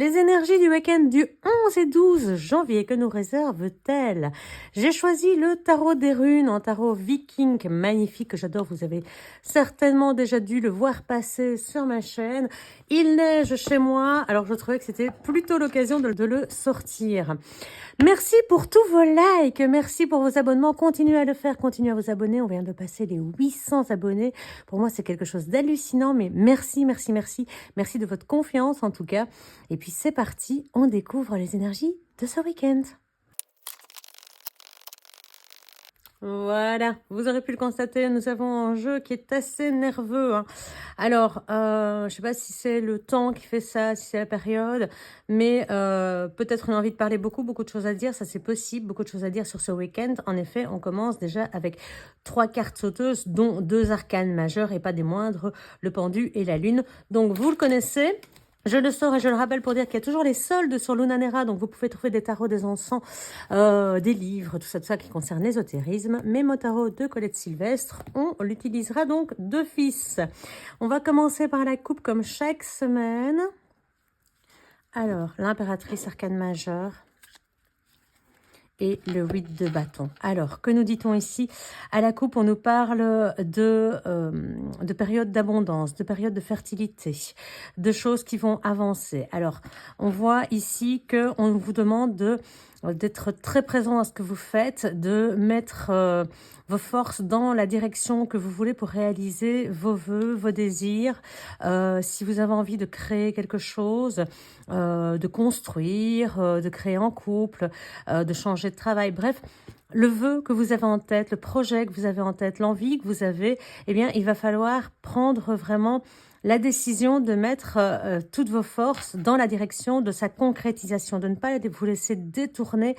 Les énergies du week-end du 11 et 12 janvier, que nous réserve-t-elle? J'ai choisi le tarot des runes en tarot viking, magnifique, que j'adore. Vous avez certainement déjà dû le voir passer sur ma chaîne. Il neige chez moi, alors je trouvais que c'était plutôt l'occasion de le sortir. Merci pour tous vos likes, merci pour vos abonnements. Continuez à le faire, continuez à vous abonner. On vient de passer les 800 abonnés. Pour moi, c'est quelque chose d'hallucinant, mais merci, merci, merci. Merci de votre confiance en tout cas. Et puis c'est parti, on découvre les énergies de ce week-end. Voilà, vous aurez pu le constater, nous avons un jeu qui est assez nerveux. Alors, je ne sais pas si c'est le temps qui fait ça, si c'est la période, mais peut-être une envie de parler beaucoup de choses à dire, ça c'est possible, beaucoup de choses à dire sur ce week-end. En effet, on commence déjà avec 3 cartes sauteuses, dont 2 arcanes majeures et pas des moindres, le pendu et la lune. Donc vous le connaissez. Je le sors et je le rappelle pour dire qu'il y a toujours les soldes sur Lunanera, donc vous pouvez trouver des tarots, des encens, des livres, tout ça qui concerne l'ésotérisme. Mais mon tarot de Colette Sylvestre, on l'utilisera donc d'office. On va commencer par la coupe comme chaque semaine. Alors, l'impératrice arcane majeure et le 8 de bâton. Alors, que nous dit-on ici? À la coupe, on nous parle de périodes d'abondance, de périodes de fertilité, de choses qui vont avancer. Alors, on voit ici qu'on vous demande d'être très présent à ce que vous faites, de mettre vos forces dans la direction que vous voulez pour réaliser vos vœux, vos désirs. Si vous avez envie de créer quelque chose, de construire, de créer en couple, de changer de travail, bref, le vœu que vous avez en tête, le projet que vous avez en tête, l'envie que vous avez, eh bien, il va falloir prendre vraiment la décision de mettre toutes vos forces dans la direction de sa concrétisation, de ne pas vous laisser détourner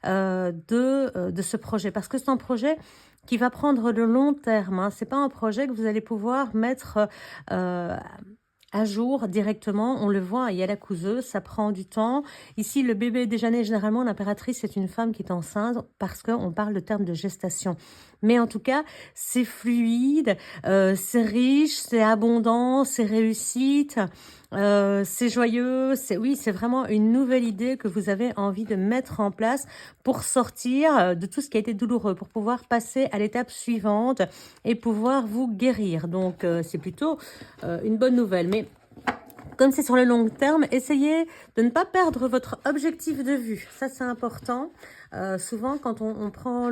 de ce projet. Parce que c'est un projet qui va prendre le long terme. Ce n'est pas un projet que vous allez pouvoir mettre à jour directement. On le voit, il y a la couseuse, ça prend du temps. Ici, le bébé est déjà né. Généralement, l'impératrice, c'est une femme qui est enceinte parce qu'on parle de terme de gestation. Mais en tout cas, c'est fluide, c'est riche, c'est abondant, c'est réussite, c'est joyeux. Oui, c'est vraiment une nouvelle idée que vous avez envie de mettre en place pour sortir de tout ce qui a été douloureux, pour pouvoir passer à l'étape suivante et pouvoir vous guérir. Donc, c'est plutôt une bonne nouvelle. Mais comme c'est sur le long terme, essayez de ne pas perdre votre objectif de vue. Ça, c'est important. Souvent, quand on prend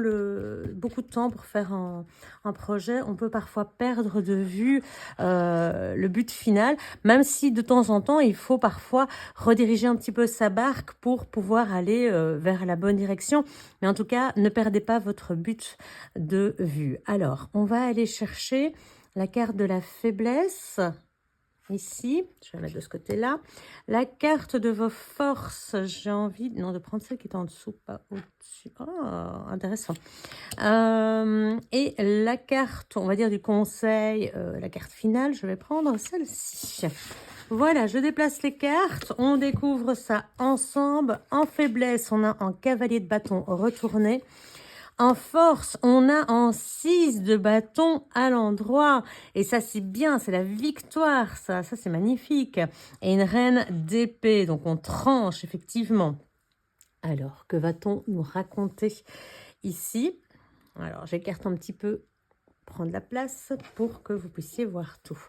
beaucoup de temps pour faire un projet, on peut parfois perdre de vue le but final, même si de temps en temps, il faut parfois rediriger un petit peu sa barque pour pouvoir aller vers la bonne direction. Mais en tout cas, ne perdez pas votre but de vue. Alors, on va aller chercher la carte de la faiblesse. Ici, je vais la mettre de ce côté-là. La carte de vos forces, j'ai envie de prendre celle qui est en dessous, pas au-dessus. Oh, intéressant. Et la carte, on va dire du conseil, la carte finale, je vais prendre celle-ci. Voilà, je déplace les cartes, on découvre ça ensemble. En faiblesse, on a un cavalier de bâton retourné. En force, on a en 6 de bâton à l'endroit. Et ça, c'est bien, c'est la victoire, ça. Ça, c'est magnifique. Et une reine d'épée, donc on tranche, effectivement. Alors, que va-t-on nous raconter ici? Alors, j'écarte un petit peu, prendre la place pour que vous puissiez voir tout.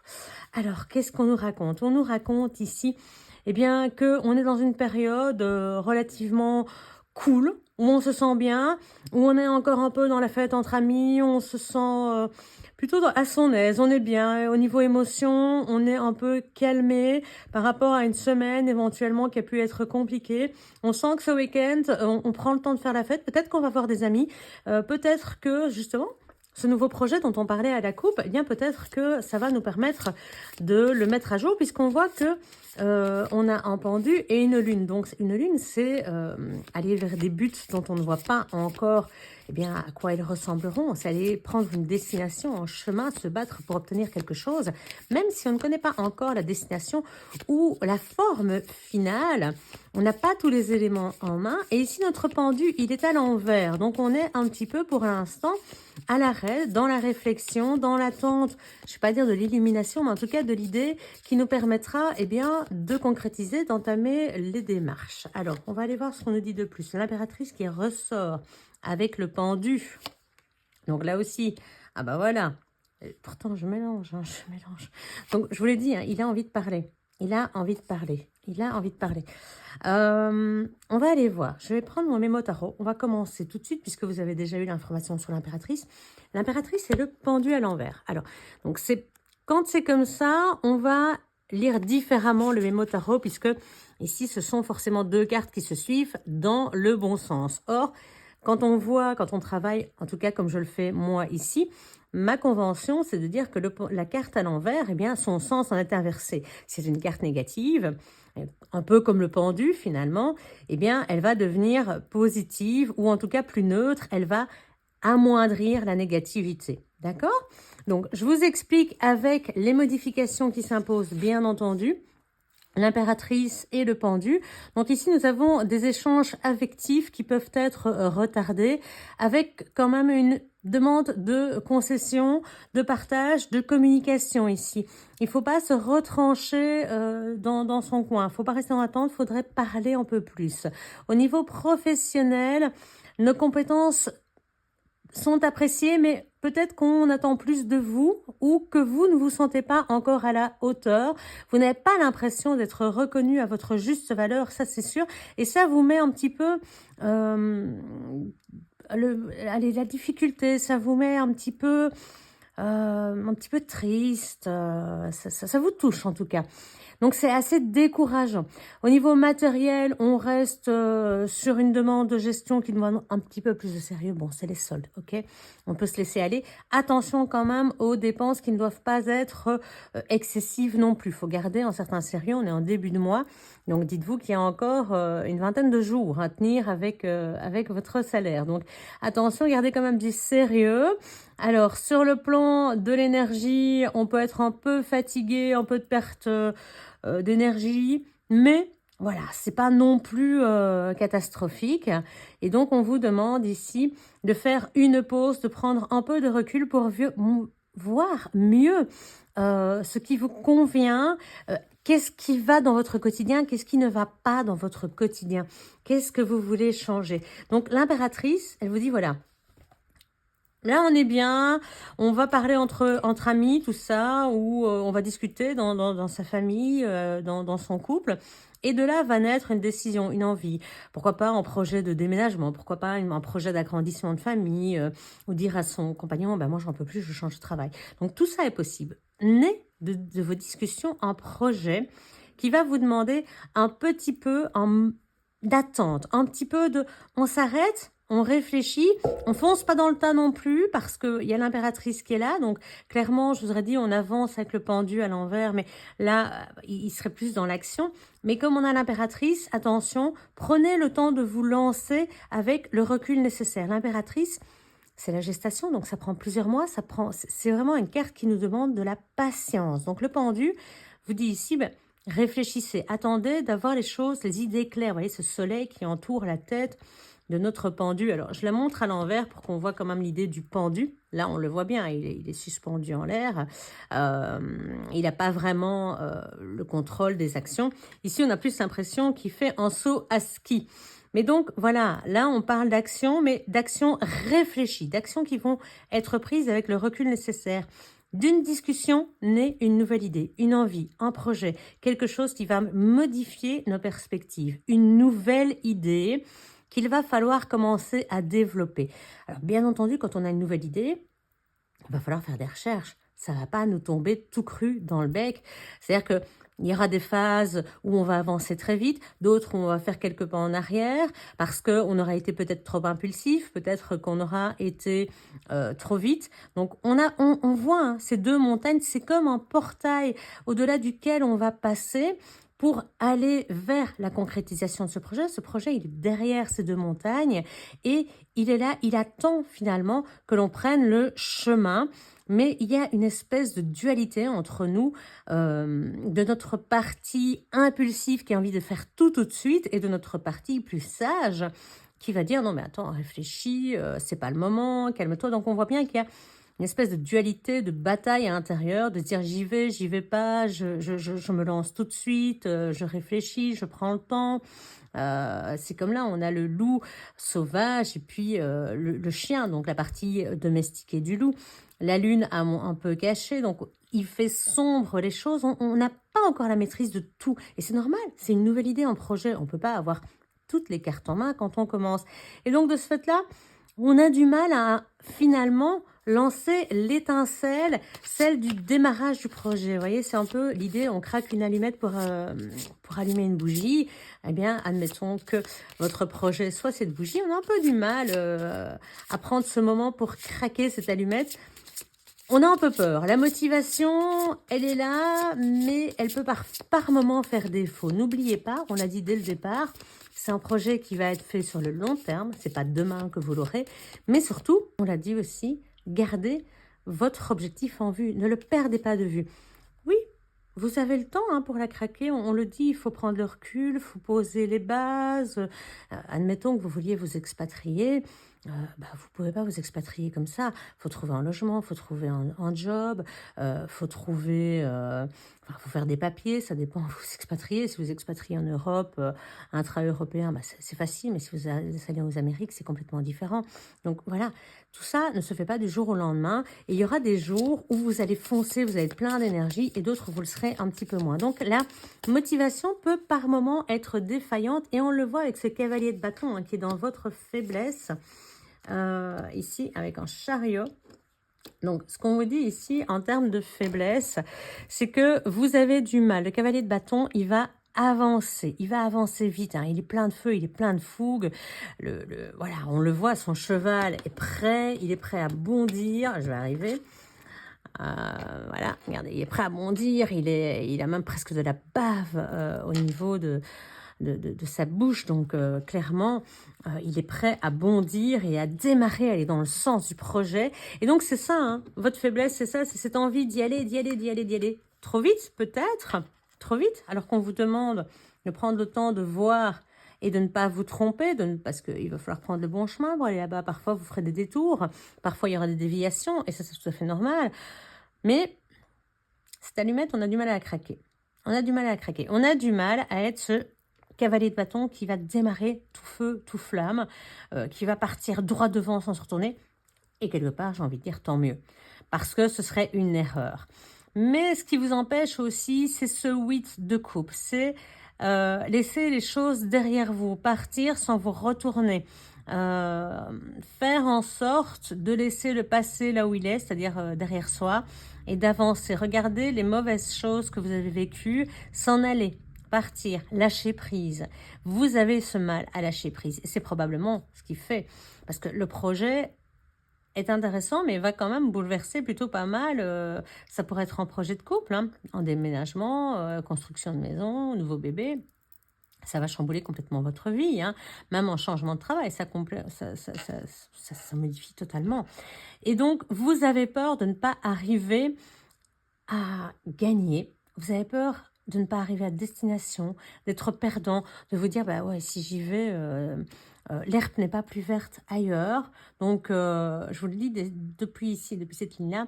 Alors, qu'est-ce qu'on nous raconte? On nous raconte ici, eh bien, qu'on est dans une période relativement cool, où on se sent bien, où on est encore un peu dans la fête entre amis, on se sent plutôt à son aise, on est bien. Et au niveau émotion, on est un peu calmé par rapport à une semaine éventuellement qui a pu être compliquée. On sent que ce week-end, on prend le temps de faire la fête. Peut-être qu'on va voir des amis, peut-être que justement, ce nouveau projet dont on parlait à la coupe, eh bien peut-être que ça va nous permettre de le mettre à jour, puisqu'on voit que on a un pendu et une lune. Donc une lune, c'est aller vers des buts dont on ne voit pas encore eh bien, à quoi ils ressembleront. C'est aller prendre une destination, un chemin, se battre pour obtenir quelque chose, même si on ne connaît pas encore la destination ou la forme finale. On n'a pas tous les éléments en main. Et ici, notre pendu, il est à l'envers. Donc, on est un petit peu, pour l'instant, à l'arrêt, dans la réflexion, dans l'attente, je ne vais pas dire de l'illumination, mais en tout cas de l'idée qui nous permettra eh bien, de concrétiser, d'entamer les démarches. Alors, on va aller voir ce qu'on nous dit de plus. L'impératrice qui ressort avec le pendu. Donc là aussi, ah bah voilà. Et pourtant, je mélange, hein, je mélange. Donc, je vous l'ai dit, hein, il a envie de parler. Il a envie de parler. Il a envie de parler. On va aller voir. Je vais prendre mon mémo tarot. On va commencer tout de suite puisque vous avez déjà eu l'information sur l'impératrice. L'impératrice, c'est le pendu à l'envers. Alors, donc quand c'est comme ça, on va lire différemment le mémo tarot puisque ici, ce sont forcément deux cartes qui se suivent dans le bon sens. Or, quand on travaille, en tout cas comme je le fais moi ici, ma convention, c'est de dire que la carte à l'envers, eh bien, son sens en est inversé. Si c'est une carte négative, un peu comme le pendu finalement, eh bien, elle va devenir positive ou en tout cas plus neutre. Elle va amoindrir la négativité. D'accord? Donc, je vous explique avec les modifications qui s'imposent, bien entendu. L'impératrice et le pendu. Donc ici, nous avons des échanges affectifs qui peuvent être retardés avec quand même une demande de concession, de partage, de communication ici. Il ne faut pas se retrancher dans son coin. Il ne faut pas rester en attente, il faudrait parler un peu plus. Au niveau professionnel, nos compétences sont appréciées, mais peut-être qu'on attend plus de vous ou que vous ne vous sentez pas encore à la hauteur. Vous n'avez pas l'impression d'être reconnu à votre juste valeur, ça c'est sûr. Et ça vous met un petit peu la difficulté, ça vous met un petit peu triste, ça vous touche en tout cas. Donc, c'est assez décourageant. Au niveau matériel, on reste sur une demande de gestion qui demande un petit peu plus de sérieux. Bon, c'est les soldes, ok? On peut se laisser aller. Attention quand même aux dépenses qui ne doivent pas être excessives non plus. Il faut garder un certain sérieux. On est en début de mois. Donc, dites-vous qu'il y a encore une vingtaine de jours à tenir avec votre salaire. Donc, attention, gardez quand même du sérieux. Alors, sur le plan de l'énergie, on peut être un peu fatigué, un peu de perte d'énergie, mais voilà, c'est pas non plus catastrophique. Et donc, on vous demande ici de faire une pause, de prendre un peu de recul pour voir mieux ce qui vous convient, qu'est-ce qui va dans votre quotidien, qu'est-ce qui ne va pas dans votre quotidien, qu'est-ce que vous voulez changer. Donc, l'impératrice, elle vous dit, voilà, là, on est bien, on va parler entre amis, tout ça, ou on va discuter dans sa famille, dans son couple. Et de là va naître une décision, une envie. Pourquoi pas un projet de déménagement, pourquoi pas un projet d'agrandissement de famille, ou dire à son compagnon, ben moi j'en peux plus, je change de travail. Donc tout ça est possible. Né de vos discussions, un projet qui va vous demander un petit peu d'attente, un petit peu de... On s'arrête, on réfléchit, on fonce pas dans le tas non plus parce qu'il y a l'impératrice qui est là. Donc, clairement, je vous aurais dit, on avance avec le pendu à l'envers, mais là, il serait plus dans l'action. Mais comme on a l'impératrice, attention, prenez le temps de vous lancer avec le recul nécessaire. L'impératrice, c'est la gestation, donc ça prend plusieurs mois. C'est vraiment une carte qui nous demande de la patience. Donc, le pendu vous dit ici... Ben, réfléchissez, attendez d'avoir les choses, les idées claires. Vous voyez ce soleil qui entoure la tête de notre pendu. Alors, je la montre à l'envers pour qu'on voit quand même l'idée du pendu. Là, on le voit bien, il est suspendu en l'air. Il n'a pas vraiment le contrôle des actions. Ici, on a plus l'impression qu'il fait un saut à ski. Mais donc, voilà, là, on parle d'action, mais d'action réfléchie, d'actions qui vont être prises avec le recul nécessaire. D'une discussion naît une nouvelle idée, une envie, un projet, quelque chose qui va modifier nos perspectives, une nouvelle idée qu'il va falloir commencer à développer. Alors, bien entendu, quand on a une nouvelle idée, il va falloir faire des recherches. Ça ne va pas nous tomber tout cru dans le bec. C'est-à-dire que il y aura des phases où on va avancer très vite, d'autres où on va faire quelques pas en arrière parce qu'on aura été peut-être trop impulsif, peut-être qu'on aura été trop vite. Donc, on voit hein, ces deux montagnes, c'est comme un portail au-delà duquel on va passer pour aller vers la concrétisation de ce projet. Ce projet, il est derrière ces 2 montagnes et il est là, il attend finalement que l'on prenne le chemin. Mais il y a une espèce de dualité entre nous, de notre partie impulsive qui a envie de faire tout de suite et de notre partie plus sage qui va dire: «Non mais attends, réfléchis, c'est pas le moment, calme-toi». Donc on voit bien qu'il y a une espèce de dualité, de bataille à l'intérieur, de dire: j'y vais pas, je me lance tout de suite, je réfléchis, je prends le temps». C'est comme là, on a le loup sauvage et puis, le chien, donc la partie domestiquée du loup. La lune un peu cachée, donc il fait sombre les choses. On n'a pas encore la maîtrise de tout et c'est normal, c'est une nouvelle idée en projet. On peut pas avoir toutes les cartes en main quand on commence et donc de ce fait-là, on a du mal à finalement lancer l'étincelle, celle du démarrage du projet. Vous voyez, c'est un peu l'idée, on craque une allumette pour allumer une bougie. Eh bien, admettons que votre projet soit cette bougie, on a un peu du mal à prendre ce moment pour craquer cette allumette. On a un peu peur. La motivation, elle est là, mais elle peut par moment faire défaut. N'oubliez pas, on l'a dit dès le départ, c'est un projet qui va être fait sur le long terme. C'est pas demain que vous l'aurez. Mais surtout, on l'a dit aussi, gardez votre objectif en vue. Ne le perdez pas de vue. Oui, vous avez le temps pour la craquer. On le dit, il faut prendre le recul, il faut poser les bases. Admettons que vous vouliez vous expatrier. Vous pouvez pas vous expatrier comme ça. Faut trouver un logement, faut trouver un job, faut trouver, faut faire des papiers, ça dépend où vous expatriez. Si vous expatriez en Europe, intra-européen, c'est facile, mais si vous allez aux Amériques, c'est complètement différent. Donc voilà, tout ça ne se fait pas du jour au lendemain et il y aura des jours où vous allez foncer, vous allez être plein d'énergie et d'autres, vous le serez un petit peu moins. Donc la motivation peut par moment être défaillante et on le voit avec ce cavalier de bâton qui est dans votre faiblesse. Ici avec un chariot. Donc, ce qu'on vous dit ici en termes de faiblesse, c'est que vous avez du mal. Le cavalier de bâton, il va avancer vite. Il est plein de feu, il est plein de fougue. Voilà, on le voit, son cheval est prêt, il est prêt à bondir. Je vais arriver. Voilà, regardez, il est prêt à bondir. Il a même presque de la bave au niveau de sa bouche. Donc, clairement, il est prêt à bondir et à démarrer, aller dans le sens du projet. Et donc, c'est ça, votre faiblesse, c'est ça, c'est cette envie d'y aller. Trop vite, peut-être, trop vite, alors qu'on vous demande de prendre le temps de voir et de ne pas vous tromper, parce qu'il va falloir prendre le bon chemin pour aller là-bas. Parfois, vous ferez des détours, parfois, il y aura des déviations, et ça, c'est tout à fait normal. Mais cette allumette, on a du mal à la craquer. On a du mal à être ce cavalier de bâton qui va démarrer tout feu, tout flamme, qui va partir droit devant sans se retourner. Et quelque part, j'ai envie de dire tant mieux, parce que ce serait une erreur. Mais ce qui vous empêche aussi, c'est ce 8 de coupe. C'est laisser les choses derrière vous, partir sans vous retourner. Faire en sorte de laisser le passé là où il est, c'est-à-dire derrière soi, et d'avancer. Regardez les mauvaises choses que vous avez vécues, s'en aller. Partir, lâcher prise. Vous avez ce mal à lâcher prise. Et c'est probablement ce qui fait. Parce que le projet est intéressant, mais va quand même bouleverser plutôt pas mal. Ça pourrait être un projet de couple, en déménagement, construction de maison, nouveau bébé. Ça va chambouler complètement votre vie. Même en changement de travail, ça modifie totalement. Et donc, vous avez peur de ne pas arriver à gagner. Vous avez peur de ne pas arriver à destination, d'être perdant, de vous dire, ouais, si j'y vais, l'herbe n'est pas plus verte ailleurs. Donc, je vous le dis depuis ici, depuis cette ligne-là,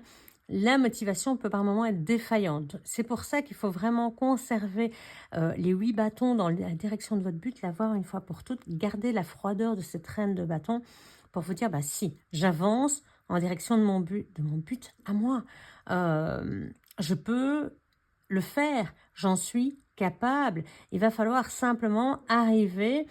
la motivation peut par moments être défaillante. C'est pour ça qu'il faut vraiment conserver les 8 bâtons dans la direction de votre but, l'avoir une fois pour toutes, garder la froideur de cette reine de bâton pour vous dire, si, j'avance en direction de mon but à moi. Je peux le faire, j'en suis capable. Il va falloir simplement arriver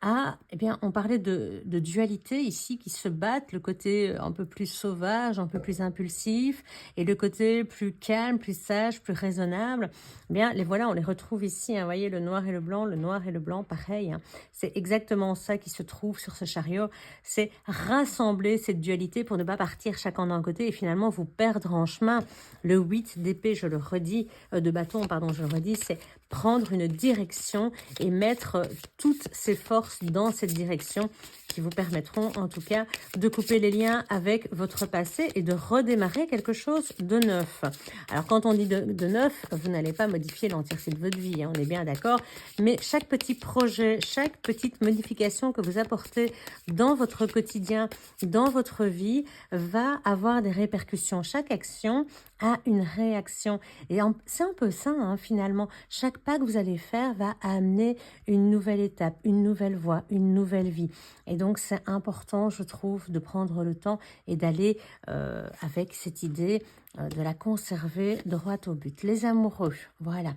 Ah, eh bien, on parlait de dualité ici qui se battent, le côté un peu plus sauvage, un peu plus impulsif, et le côté plus calme, plus sage, plus raisonnable. Eh bien, les voilà, on les retrouve ici, hein, vous voyez, le noir et le blanc, pareil, hein. C'est exactement ça qui se trouve sur ce chariot. C'est rassembler cette dualité pour ne pas partir chacun d'un côté et finalement vous perdre en chemin. Le 8 d'épée, je le redis, de bâton, pardon, je le redis, c'est prendre une direction et mettre toutes ses forces dans cette direction qui vous permettront en tout cas de couper les liens avec votre passé et de redémarrer quelque chose de neuf. Alors quand on dit de neuf, vous n'allez pas modifier l'entièreté de votre vie, hein, on est bien d'accord, mais chaque petit projet, chaque petite modification que vous apportez dans votre quotidien, dans votre vie, va avoir des répercussions. Chaque action a une réaction. Et c'est un peu ça, hein, finalement. Chaque pas que vous allez faire va amener une nouvelle étape, une nouvelle voie, une nouvelle vie. Et donc, c'est important, je trouve, de prendre le temps et d'aller avec cette idée de la conserver droit au but. Les amoureux, voilà.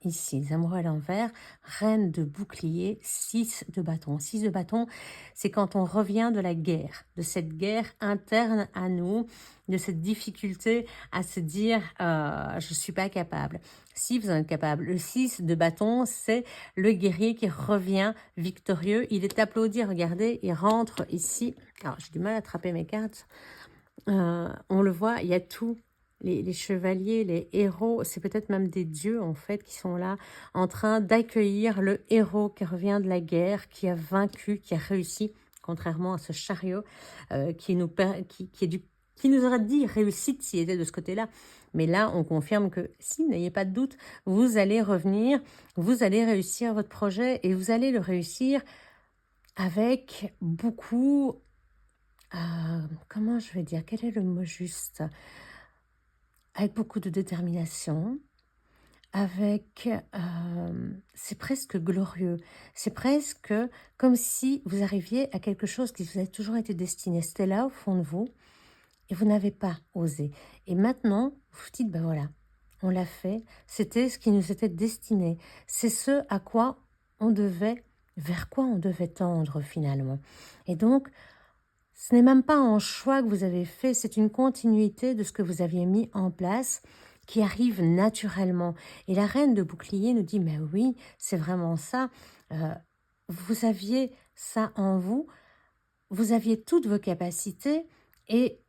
Ici, les amoureux à l'envers, reine de bouclier, 6 de bâton. 6 de bâton, c'est quand on revient de la guerre, de cette guerre interne à nous, de cette difficulté à se dire je ne suis pas capable. Si vous en êtes capable. Le 6 de bâton, c'est le guerrier qui revient victorieux. Il est applaudi, regardez, il rentre ici. Alors, j'ai du mal à attraper mes cartes. On le voit, il y a tout. Les chevaliers, les héros, c'est peut-être même des dieux en fait qui sont là en train d'accueillir le héros qui revient de la guerre, qui a vaincu, qui a réussi, contrairement à ce chariot qui nous aurait dit réussite s'il était de ce côté-là. Mais là, on confirme que si, n'ayez pas de doute, vous allez revenir, vous allez réussir votre projet et vous allez le réussir avec beaucoup, comment je vais dire, quel est le mot juste? Avec beaucoup de détermination, avec, c'est presque glorieux. C'est presque comme si vous arriviez à quelque chose qui vous a toujours été destiné. C'était là au fond de vous et vous n'avez pas osé. Et maintenant, vous vous dites, ben voilà, on l'a fait, c'était ce qui nous était destiné. C'est ce à quoi on devait, vers quoi on devait tendre finalement. Et donc, ce n'est même pas un choix que vous avez fait, c'est une continuité de ce que vous aviez mis en place qui arrive naturellement. Et la reine de bouclier nous dit, mais oui, c'est vraiment ça. Euh, vous aviez ça en vous, vous aviez toutes vos capacités et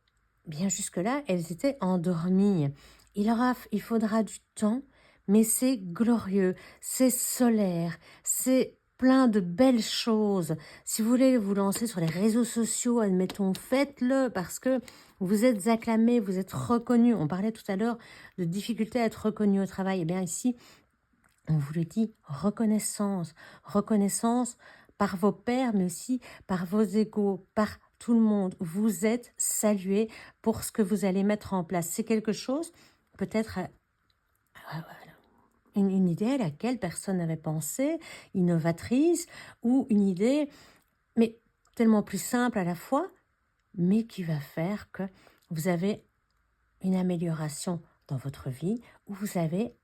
bien jusque-là, elles étaient endormies. Il faudra du temps, mais c'est glorieux, c'est solaire, c'est plein de belles choses. Si vous voulez vous lancer sur les réseaux sociaux, admettons, faites-le parce que vous êtes acclamé, vous êtes reconnu. On parlait tout à l'heure de difficulté à être reconnu au travail. Eh bien ici, on vous le dit, reconnaissance. Reconnaissance par vos pairs, mais aussi par vos égaux, par tout le monde. Vous êtes salué pour ce que vous allez mettre en place. C'est quelque chose, peut-être une idée à laquelle personne n'avait pensé, innovatrice, ou une idée, mais tellement plus simple à la fois, mais qui va faire que vous avez une amélioration dans votre vie, où vous allez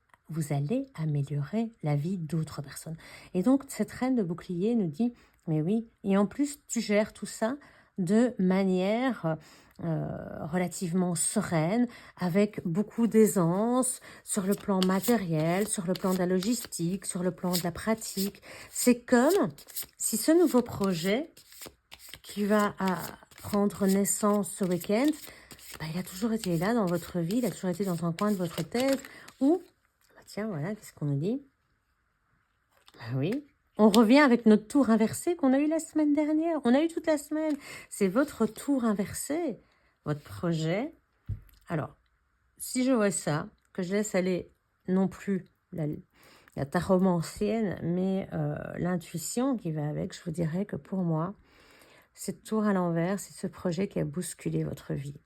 améliorer la vie d'autres personnes. Et donc, cette reine de bouclier nous dit, mais oui, et en plus, tu gères tout ça de manière relativement sereine, avec beaucoup d'aisance sur le plan matériel, sur le plan de la logistique, sur le plan de la pratique. C'est comme si ce nouveau projet qui va prendre naissance ce week-end, bah, il a toujours été là dans votre vie, il a toujours été dans un coin de votre tête, ou, bah tiens, voilà, qu'est-ce qu'on nous dit? Bah oui, on revient avec notre tour inversé qu'on a eu la semaine dernière, on a eu toute la semaine. C'est votre tour inversé, votre projet. Alors, si je vois ça, que je laisse aller non plus la taromancienne, mais l'intuition qui va avec, je vous dirais que pour moi, cette tour à l'envers, c'est ce projet qui a bousculé votre vie,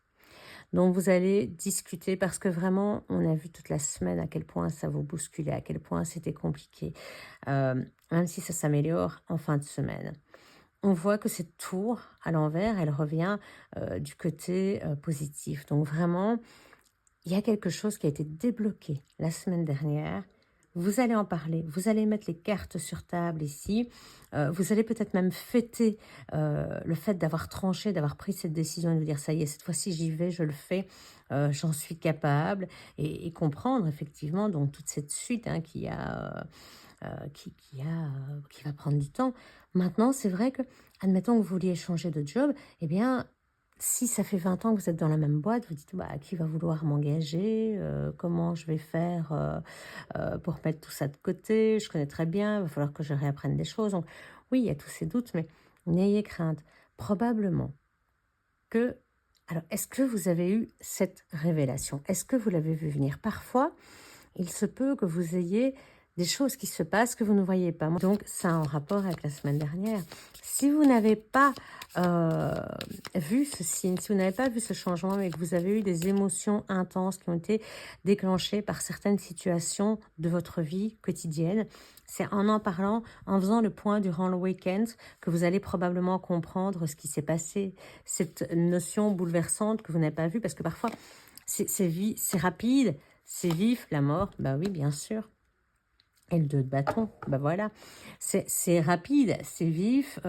dont vous allez discuter parce que vraiment, on a vu toute la semaine à quel point ça vous bousculait, à quel point c'était compliqué, même si ça s'améliore en fin de semaine. On voit que cette tour à l'envers, elle revient du côté positif. Donc vraiment, il y a quelque chose qui a été débloqué la semaine dernière. vous allez en parler, vous allez mettre les cartes sur table ici, vous allez peut-être même fêter le fait d'avoir tranché, d'avoir pris cette décision et de vous dire: «Ça y est, cette fois-ci j'y vais, je le fais, j'en suis capable» et comprendre effectivement donc toute cette suite, hein, qui va prendre du temps. Maintenant, c'est vrai que, admettons que vous vouliez changer de job, eh bien, si ça fait 20 ans que vous êtes dans la même boîte, vous dites: «Bah, qui va vouloir m'engager? Comment je vais faire, pour mettre tout ça de côté? Je connais très bien, il va falloir que je réapprenne des choses». Donc oui, il y a tous ces doutes, mais n'ayez crainte. Probablement que alors, est-ce que vous avez eu cette révélation? Est-ce que vous l'avez vu venir? Parfois, il se peut que vous ayez des choses qui se passent que vous ne voyez pas. Donc, ça a un rapport avec la semaine dernière. Si vous n'avez pas vu ce signe, si vous n'avez pas vu ce changement, mais que vous avez eu des émotions intenses qui ont été déclenchées par certaines situations de votre vie quotidienne, c'est en parlant, en faisant le point durant le week-end, que vous allez probablement comprendre ce qui s'est passé, cette notion bouleversante que vous n'avez pas vue, parce que parfois, c'est rapide, c'est vif, la mort, bah oui, bien sûr. Et le 2 de bâton, bah voilà. C'est rapide, c'est vif,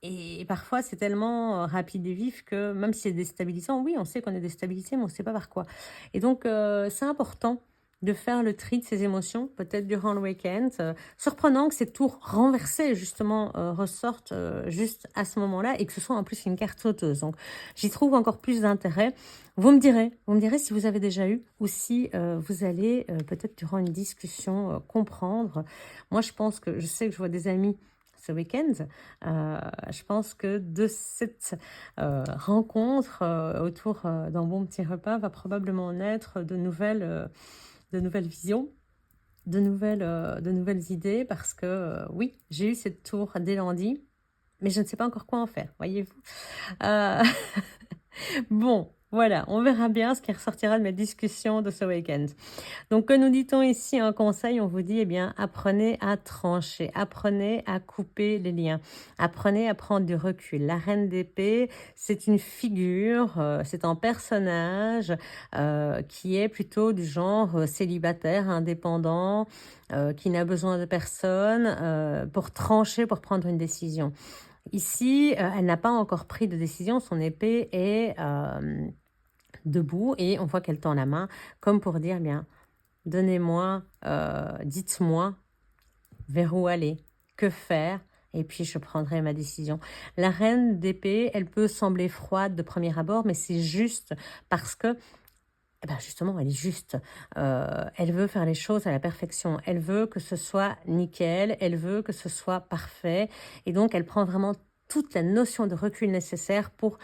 et parfois c'est tellement rapide et vif que même si c'est déstabilisant, oui, on sait qu'on est déstabilisé, mais on ne sait pas par quoi. Et donc, c'est important de faire le tri de ses émotions, peut-être durant le week-end. Surprenant que ces tours renversés, justement, ressortent juste à ce moment-là et que ce soit en plus une carte sauteuse. Donc, j'y trouve encore plus d'intérêt. Vous me direz si vous avez déjà eu ou si vous allez peut-être durant une discussion comprendre. Moi, je sais que je vois des amis ce week-end. Je pense que de cette rencontre autour d'un bon petit repas va probablement naître de nouvelles visions, de nouvelles idées, parce que oui, j'ai eu cette tour dès lundi, mais je ne sais pas encore quoi en faire, voyez-vous. Euh, Bon, voilà, on verra bien ce qui ressortira de mes discussions de ce week-end. Donc, que nous dit-on ici en conseil? On vous dit, eh bien, apprenez à trancher, apprenez à couper les liens, apprenez à prendre du recul. La reine d'épée, c'est une figure, c'est un personnage qui est plutôt du genre célibataire, indépendant, qui n'a besoin de personne pour trancher, pour prendre une décision. Ici, elle n'a pas encore pris de décision, son épée est debout et on voit qu'elle tend la main comme pour dire, eh bien, donnez-moi, dites-moi vers où aller, que faire, et puis je prendrai ma décision. La reine d'épée, elle peut sembler froide de premier abord, mais c'est juste parce que, eh ben justement, elle est juste. Elle veut faire les choses à la perfection. Elle veut que ce soit nickel, elle veut que ce soit parfait, et donc elle prend vraiment toute la notion de recul nécessaire pour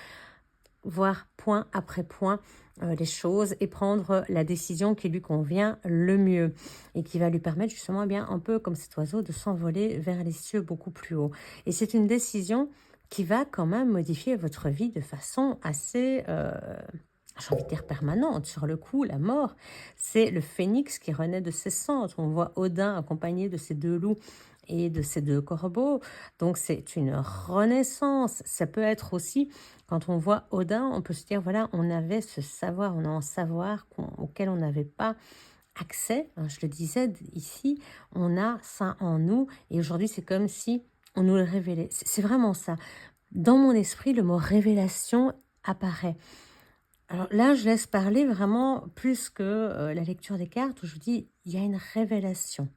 voir point après point les choses et prendre la décision qui lui convient le mieux et qui va lui permettre justement, eh bien, un peu comme cet oiseau, de s'envoler vers les cieux beaucoup plus haut. Et c'est une décision qui va quand même modifier votre vie de façon assez, j'ai envie de dire permanente. Sur le coup, la mort, c'est le phénix qui renaît de ses cendres. On voit Odin accompagné de ses 2 loups et de ses 2 corbeaux. Donc c'est une renaissance. Ça peut être aussi, quand on voit Odin, on peut se dire, voilà, on avait ce savoir, on a un savoir auquel on n'avait pas accès. Hein, je le disais ici, on a ça en nous et aujourd'hui c'est comme si on nous le révélait. C'est vraiment ça. Dans mon esprit, le mot révélation apparaît. Alors là, je laisse parler vraiment plus que la lecture des cartes où je vous dis, il y a une révélation.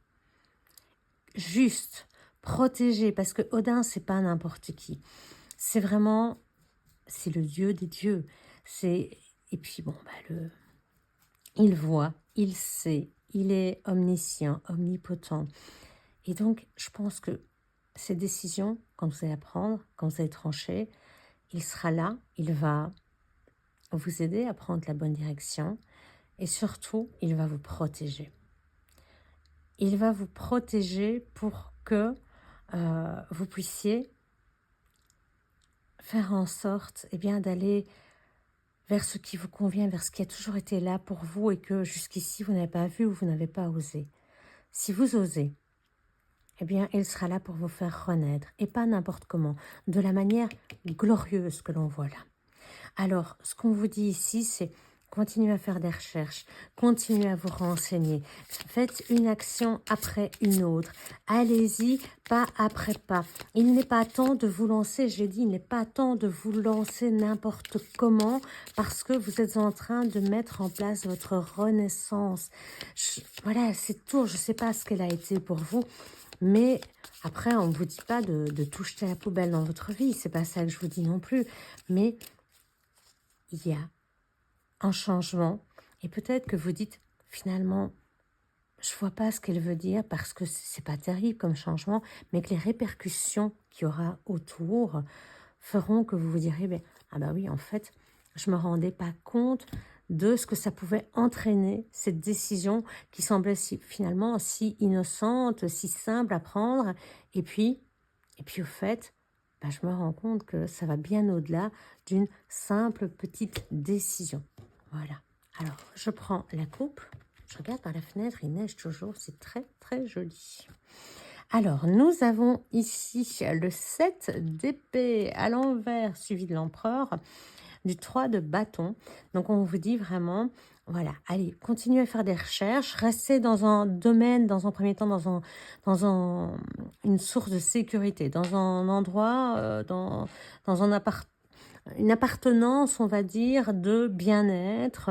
Juste, protégé, parce que Odin, c'est pas n'importe qui. C'est vraiment, c'est le dieu des dieux. C'est Et puis bon, bah il voit, il sait, il est omniscient, omnipotent. Et donc, je pense que ces décisions, quand vous allez la prendre, quand vous allez trancher, il sera là, il va vous aider à prendre la bonne direction et surtout, il va vous protéger. Il va vous protéger pour que vous puissiez faire en sorte, eh bien, d'aller vers ce qui vous convient, vers ce qui a toujours été là pour vous et que jusqu'ici vous n'avez pas vu ou vous n'avez pas osé. Si vous osez, eh bien, il sera là pour vous faire renaître et pas n'importe comment, de la manière glorieuse que l'on voit là. Alors, ce qu'on vous dit ici, c'est continuez à faire des recherches, continuez à vous renseigner. Faites une action après une autre. Allez-y, pas après pas. Il n'est pas temps de vous lancer, j'ai dit, il n'est pas temps de vous lancer n'importe comment parce que vous êtes en train de mettre en place votre renaissance. Voilà, c'est tout. Je ne sais pas ce qu'elle a été pour vous, mais après, on ne vous dit pas de tout jeter à la poubelle dans votre vie. C'est pas ça que je vous dis non plus. Mais il y a un changement. Et peut-être que vous dites, finalement, je vois pas ce qu'elle veut dire parce que c'est pas terrible comme changement, mais que les répercussions qu'il y aura autour feront que vous vous direz, ben, ah bah oui, en fait, je me rendais pas compte de ce que ça pouvait entraîner, cette décision qui semblait finalement si innocente, si simple à prendre. Et puis, au fait, bah, je me rends compte que ça va bien au-delà d'une simple petite décision. Voilà. Alors, je prends la coupe, je regarde par la fenêtre, il neige toujours, c'est très très joli. Alors, nous avons ici le 7 d'épée à l'envers, suivi de l'empereur, du 3 de bâton. Donc, on vous dit vraiment, voilà, allez, continuez à faire des recherches, restez dans un domaine, dans un premier temps, une source de sécurité, dans un endroit, dans une appartenance, on va dire, de bien-être.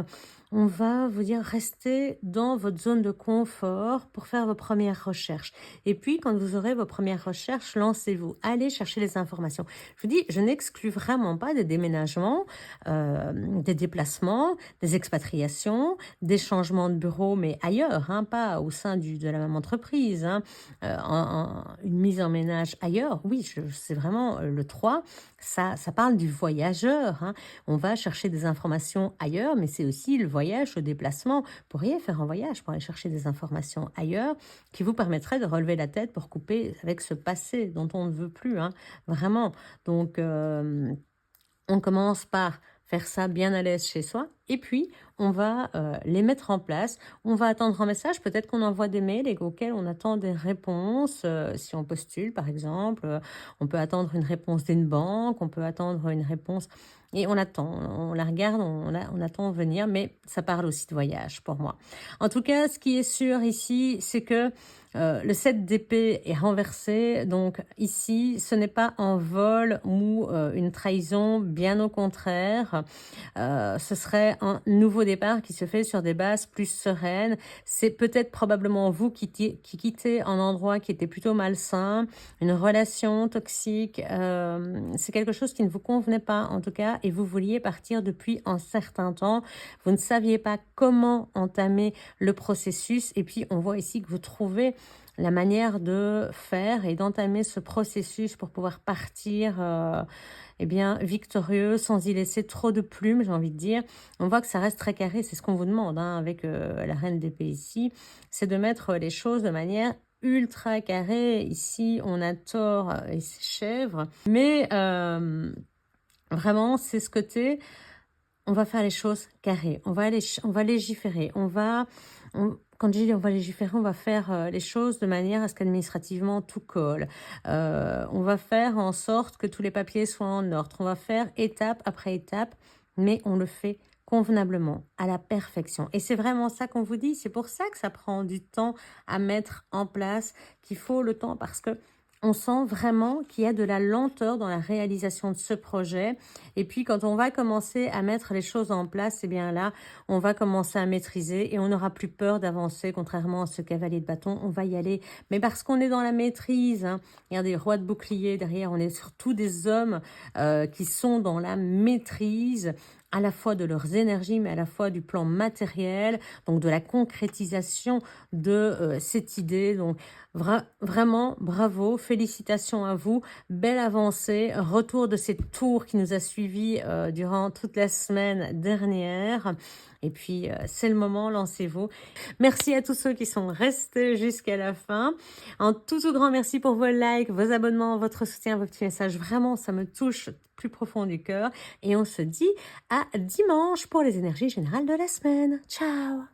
On va vous dire, restez dans votre zone de confort pour faire vos premières recherches. Et puis, quand vous aurez vos premières recherches, lancez-vous. Allez chercher les informations. Je vous dis, je n'exclus vraiment pas des déménagements, des déplacements, des expatriations, des changements de bureau, mais ailleurs, hein, pas au sein de la même entreprise. Hein. Une mise en ménage ailleurs, oui, c'est vraiment le 3. Ça parle du voyageur. Hein. On va chercher des informations ailleurs, mais c'est aussi le voyage, le déplacement. Vous pourriez faire un voyage pour aller chercher des informations ailleurs qui vous permettraient de relever la tête pour couper avec ce passé dont on ne veut plus. Hein. Vraiment. Donc, on commence par faire ça bien à l'aise chez soi. Et puis, on va les mettre en place. On va attendre un message. Peut-être qu'on envoie des mails auxquels on attend des réponses. Si on postule, par exemple, on peut attendre une réponse d'une banque. On peut attendre une réponse. Et on attend. On la regarde, on attend venir. Mais ça parle aussi de voyage pour moi. En tout cas, ce qui est sûr ici, c'est que le 7 d'épée est renversé. Donc ici, ce n'est pas un vol ou une trahison. Bien au contraire. Ce serait un nouveau départ qui se fait sur des bases plus sereines. C'est peut-être probablement vous qui quittez un endroit qui était plutôt malsain, une relation toxique. C'est quelque chose qui ne vous convenait pas en tout cas et vous vouliez partir depuis un certain temps. Vous ne saviez pas comment entamer le processus et puis on voit ici que vous trouvez la manière de faire et d'entamer ce processus pour pouvoir partir eh bien, victorieux, sans y laisser trop de plumes, j'ai envie de dire. On voit que ça reste très carré, c'est ce qu'on vous demande hein, avec la reine d'épée ici, c'est de mettre les choses de manière ultra carrée. Ici, on a Thor et ses chèvres, mais vraiment, c'est ce côté, on va faire les choses carrées, on va légiférer, quand je dis on va légiférer, on va faire les choses de manière à ce qu'administrativement tout colle. On va faire en sorte que tous les papiers soient en ordre. On va faire étape après étape, mais on le fait convenablement, à la perfection. Et c'est vraiment ça qu'on vous dit. C'est pour ça que ça prend du temps à mettre en place, qu'il faut le temps parce que on sent vraiment qu'il y a de la lenteur dans la réalisation de ce projet. Et puis, quand on va commencer à mettre les choses en place, eh bien là, on va commencer à maîtriser et on n'aura plus peur d'avancer, contrairement à ce cavalier de bâton. On va y aller, mais parce qu'on est dans la maîtrise. Hein. Regardez, roi de bouclier derrière, on est surtout des hommes qui sont dans la maîtrise à la fois de leurs énergies, mais à la fois du plan matériel, donc de la concrétisation de cette idée. Donc, vraiment, bravo, félicitations à vous, belle avancée, retour de cette tour qui nous a suivis durant toute la semaine dernière. Et puis, c'est le moment, lancez-vous. Merci à tous ceux qui sont restés jusqu'à la fin. Un tout grand merci pour vos likes, vos abonnements, votre soutien, vos petits messages. Vraiment, ça me touche plus profond du cœur. Et on se dit à dimanche pour les énergies générales de la semaine. Ciao!